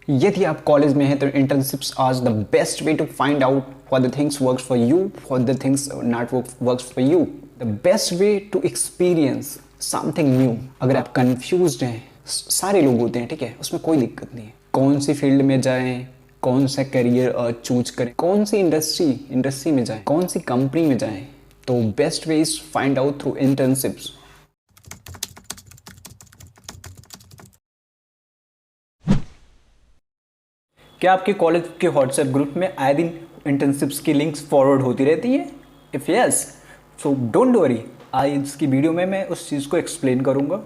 यदि आप कॉलेज में हैं तो internships are the best way to find out what the things works for you, what the things not works for you, the best way to experience something new. अगर आप confused हैं, सारे लोग होते हैं, ठीक है, उसमें कोई दिक्कत नहीं है। कौन सी फील्ड में जाएं, कौन सा करियर चूज करें, कौन सी इंडस्ट्री में जाएं, कौन सी कंपनी में जाएं, तो best way is find out through internships. क्या आपके कॉलेज के व्हाट्सएप ग्रुप में आए दिन इंटर्नशिप्स की लिंक्स फॉरवर्ड होती रहती है? If yes, so don't worry, आज की वीडियो में मैं उस चीज़ को एक्सप्लेन करूंगा।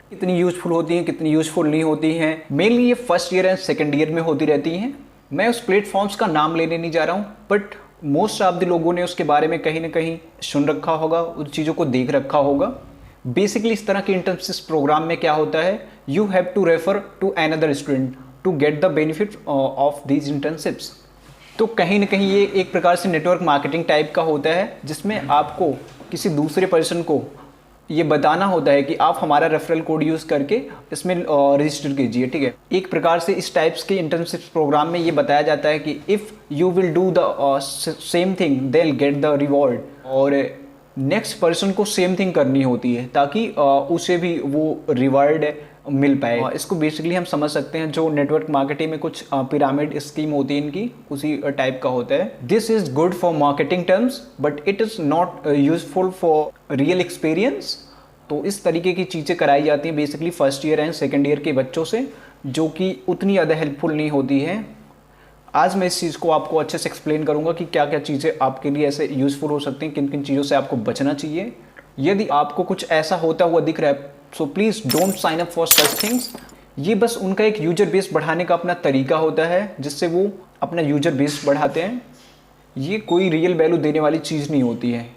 कितनी यूजफुल होती हैं, कितनी यूजफुल नहीं होती हैं। मेनली ये first year and second year में होती रहती हैं। मैं उस प्लेटफॉर्म्स का नाम लेने नहीं जा रहा हूँ, बट मोस्ट ऑफ द लोगों ने उसके बारे में कहीं ना कहीं सुन रखा होगा, उन चीज़ों को देख रखा होगा। बेसिकली इस तरह के इंटर्नशिप्स प्रोग्राम में क्या होता है, you have to refer to another student to get the benefit of these internships. तो कहीं ना कहीं ये एक प्रकार से नेटवर्क मार्केटिंग टाइप का होता है, जिसमें आपको किसी दूसरे पर्सन को ये बताना होता है कि आप हमारा रेफरल कोड यूज़ करके इसमें रजिस्टर कीजिए, ठीक है। एक प्रकार से इस टाइप्स के इंटर्नशिप प्रोग्राम में ये बताया जाता है कि if you will do the same thing they will get the reward, और नेक्स्ट पर्सन को सेम थिंग करनी होती है ताकि उसे भी वो रिवॉर्ड मिल पाए। इसको बेसिकली हम समझ सकते हैं, जो नेटवर्क मार्केटिंग में कुछ पिरामिड स्कीम होती है इनकी, उसी टाइप का होता है। This is good for marketing terms but it is not useful for real experience. तो इस तरीके की चीज़ें कराई जाती हैं basically first year and second year के बच्चों से, जो कि उतनी ज़्यादा हेल्पफुल नहीं होती है। आज मैं इस चीज़ को आपको अच्छे से एक्सप्लेन करूंगा कि क्या क्या चीज़ें आपके लिए ऐसे यूज़फुल हो सकती हैं, किन किन चीज़ों से आपको बचना चाहिए। यदि आपको कुछ ऐसा होता हुआ दिख रहा है, so please don't sign up for such things. ये बस उनका एक यूजर बेस बढ़ाने का अपना तरीका होता है, जिससे वो अपना यूजर बेस बढ़ाते हैं। ये कोई रियल वैल्यू देने वाली चीज़ नहीं होती है।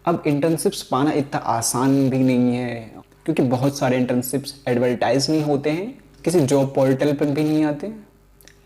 अब इंटर्नशिप्स पाना इतना आसान भी नहीं है, क्योंकि बहुत सारे इंटर्नशिप्स एडवर्टाइज नहीं होते हैं, किसी जॉब पोर्टल पर भी नहीं आते।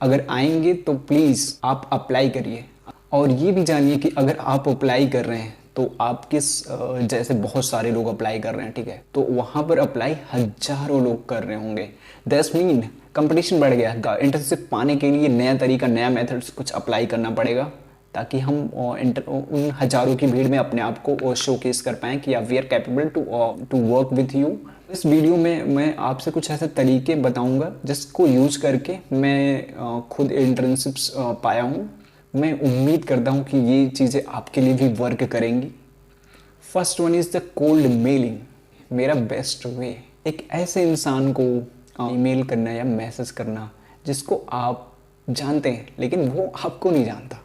अगर आएंगे तो प्लीज़ आप अप्लाई करिए, और ये भी जानिए कि अगर आप अप्लाई कर रहे हैं तो आप किस जैसे बहुत सारे लोग अप्लाई कर रहे हैं, ठीक है, तो वहाँ पर अप्लाई हजारों लोग कर रहे होंगे। दैट्स मीन कंपटीशन बढ़ गया। इंटर्नशिप पाने के लिए नया तरीका, नया मेथड्स कुछ अप्लाई करना पड़ेगा, ताकि हम उन हजारों की भीड़ में अपने आप को शोकेस कर पाएँ कि we are capable to work with you. इस वीडियो में मैं आपसे कुछ ऐसे तरीके बताऊंगा जिसको यूज करके मैं खुद इंटर्नशिप्स पाया हूँ। मैं उम्मीद करता हूँ कि ये चीज़ें आपके लिए भी वर्क करेंगी। First one is the cold mailing. मेरा बेस्ट वे, एक ऐसे इंसान को ईमेल करना या मैसेज करना जिसको आप जानते हैं लेकिन वो आपको नहीं जानता।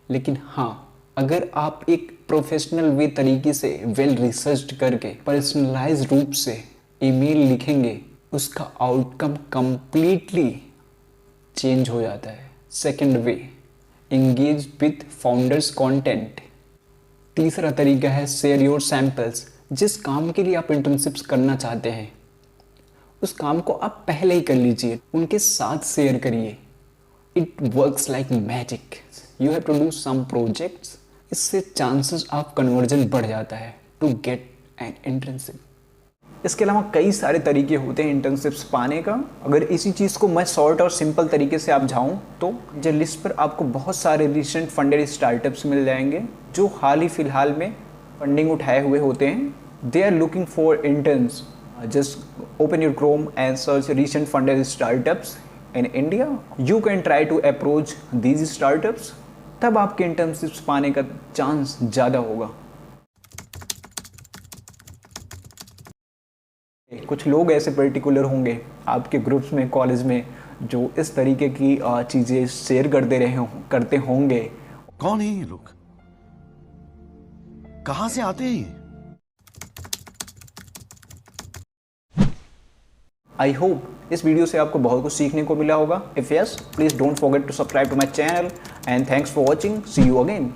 लेकिन हाँ, अगर आप एक प्रोफेशनल वे तरीके से वेल रिसर्च करके पर्सनलाइज रूप से ईमेल लिखेंगे, उसका आउटकम कंप्लीटली चेंज हो जाता है। Second way, engage with founders content. तीसरा तरीका है शेयर योर सैंपल्स। जिस काम के लिए आप इंटर्नशिप्स करना चाहते हैं, उस काम को आप पहले ही कर लीजिए, उनके साथ शेयर करिए। It works like magic. You have to do some projects. इससे चांसेस ऑफ कन्वर्जन बढ़ जाता है टू गेट एन इंटर्नशिप। इसके अलावा कई सारे तरीके होते हैं इंटर्नशिप्स पाने का। अगर इसी चीज़ को मैं शॉर्ट और सिंपल तरीके से आप जाऊं तो जो लिस्ट पर आपको बहुत सारे रिसेंट फंडेड स्टार्टअप्स मिल जाएंगे, जो हाल ही फिलहाल में फंडिंग उठाए हुए होते हैं। They are looking for interns. Just open your Chrome and search recent funded startups in India. You can try to approach these startups, तब आपके इंटर्नशिप्स पाने का चांस ज़्यादा होगा। कुछ लोग ऐसे पर्टिकुलर होंगे आपके ग्रुप्स में, कॉलेज में, जो इस तरीके की चीज़ें शेयर करते होंगे। कौन है ये लोग? कहां से आते हैं ये? आई होप इस वीडियो से आपको बहुत कुछ सीखने को मिला होगा। If yes, please don't forget to subscribe to my channel and thanks for watching. See you again.